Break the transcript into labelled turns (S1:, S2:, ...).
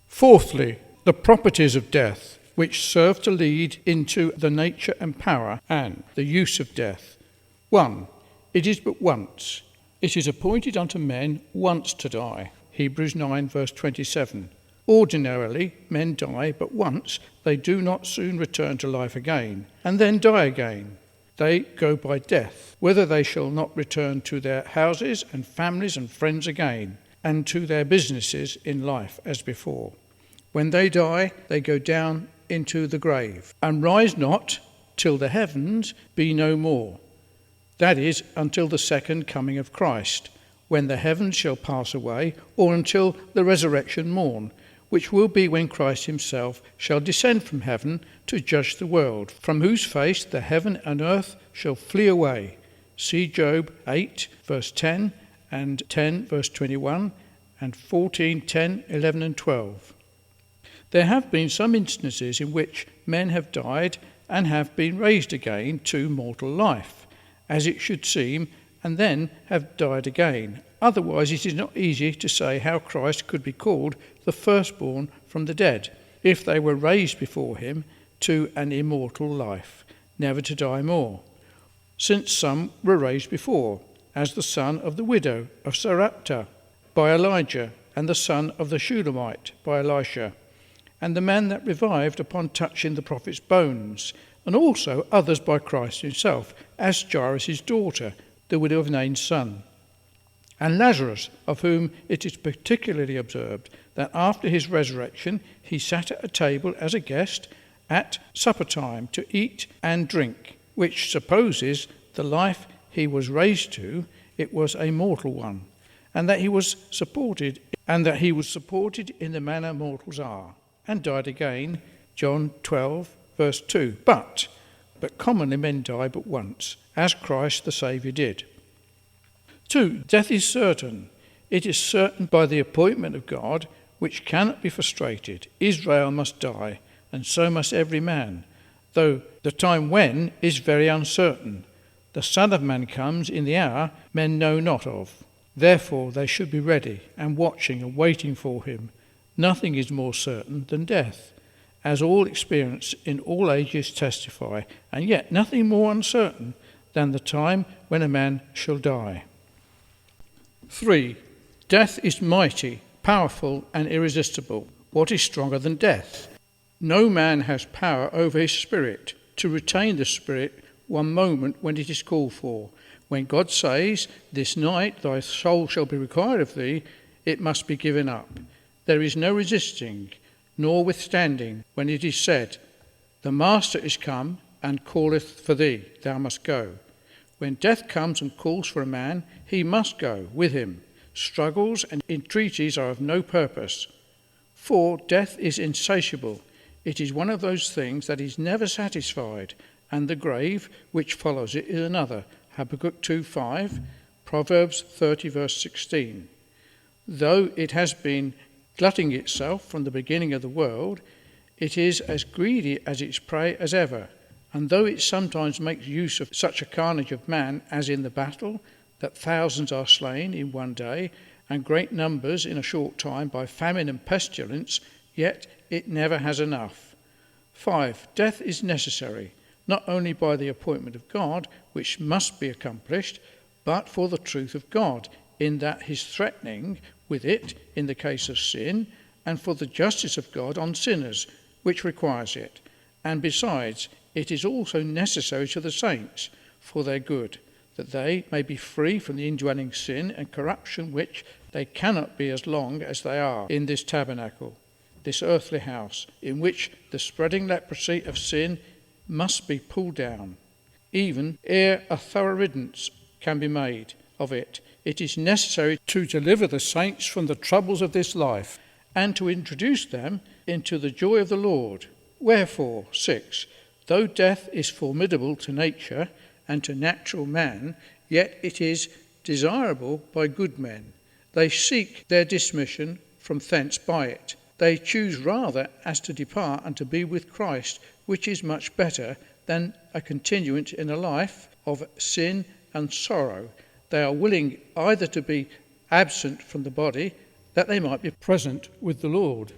S1: Fourthly, the properties of death, which serve to lead into the nature and power and the use of death. 1. It is but once. It is appointed unto men once to die. Hebrews 9 verse 27. Ordinarily, men die but once. They do not soon return to life again, and then die again. They go by death, whether they shall not return to their houses and families and friends again, and to their businesses in life as before. When they die, they go down into the grave, and rise not till the heavens be no more. That is, until the second coming of Christ, when the heavens shall pass away, or until the resurrection morn, which will be when Christ himself shall descend from heaven to judge the world, from whose face the heaven and earth shall flee away. See Job 8 verse 10 and 10 verse 21 and 14, 10, 11 and 12. There have been some instances in which men have died and have been raised again to mortal life, as it should seem, and then have died again. Otherwise it is not easy to say how Christ could be called the firstborn from the dead, if they were raised before him to an immortal life, never to die more, since some were raised before, as the son of the widow of Sarepta by Elijah, and the son of the Shulamite by Elisha, and the man that revived upon touching the prophet's bones, and also others by Christ himself, as Jairus' daughter, the widow of Nain's son, and Lazarus, of whom it is particularly observed that after his resurrection he sat at a table as a guest at supper time to eat and drink, which supposes the life he was raised to, it was a mortal one, and that he was supported in the manner mortals are, and died again, John 12 verse 2. But commonly men die but once, as Christ the Saviour did. 2. Death is certain. It is certain by the appointment of God, which cannot be frustrated. Israel must die, and so must every man, though the time when is very uncertain. The Son of Man comes in the hour men know not of. Therefore they should be ready, and watching and waiting for him. Nothing is more certain than death, as all experience in all ages testify, and yet nothing more uncertain than the time when a man shall die. 3. Death is mighty, powerful, and irresistible. What is stronger than death? No man has power over his spirit, to retain the spirit one moment when it is called for. When God says, "This night thy soul shall be required of thee," it must be given up. There is no resisting, nor withstanding, when it is said, "The Master is come, and calleth for thee, thou must go." When death comes and calls for a man, he must go with him. Struggles and entreaties are of no purpose. For death is insatiable. It is one of those things that is never satisfied, and the grave, which follows it, is another. Habakkuk 2:5, Proverbs 30 verse 16. Though it has been glutting itself from the beginning of the world, it is as greedy as its prey as ever. And though it sometimes makes use of such a carnage of man as in the battle, that thousands are slain in one day, and great numbers in a short time by famine and pestilence, yet it never has enough. 5. Death is necessary, not only by the appointment of God, which must be accomplished, but for the truth of God, in that his threatening with it in the case of sin, and for the justice of God on sinners, which requires it. And besides, it is also necessary to the saints for their good, that they may be free from the indwelling sin and corruption which they cannot be as long as they are in this tabernacle, this earthly house, in which the spreading leprosy of sin must be pulled down. Even ere a thorough riddance can be made of it, it is necessary to deliver the saints from the troubles of this life, and to introduce them into the joy of the Lord. Wherefore, 6. Though death is formidable to nature and to natural man, yet it is desirable by good men. They seek their dismission from thence by it. They choose rather as to depart and to be with Christ, which is much better than a continuance in a life of sin and sorrow. They are willing either to be absent from the body, that they might be present with the Lord.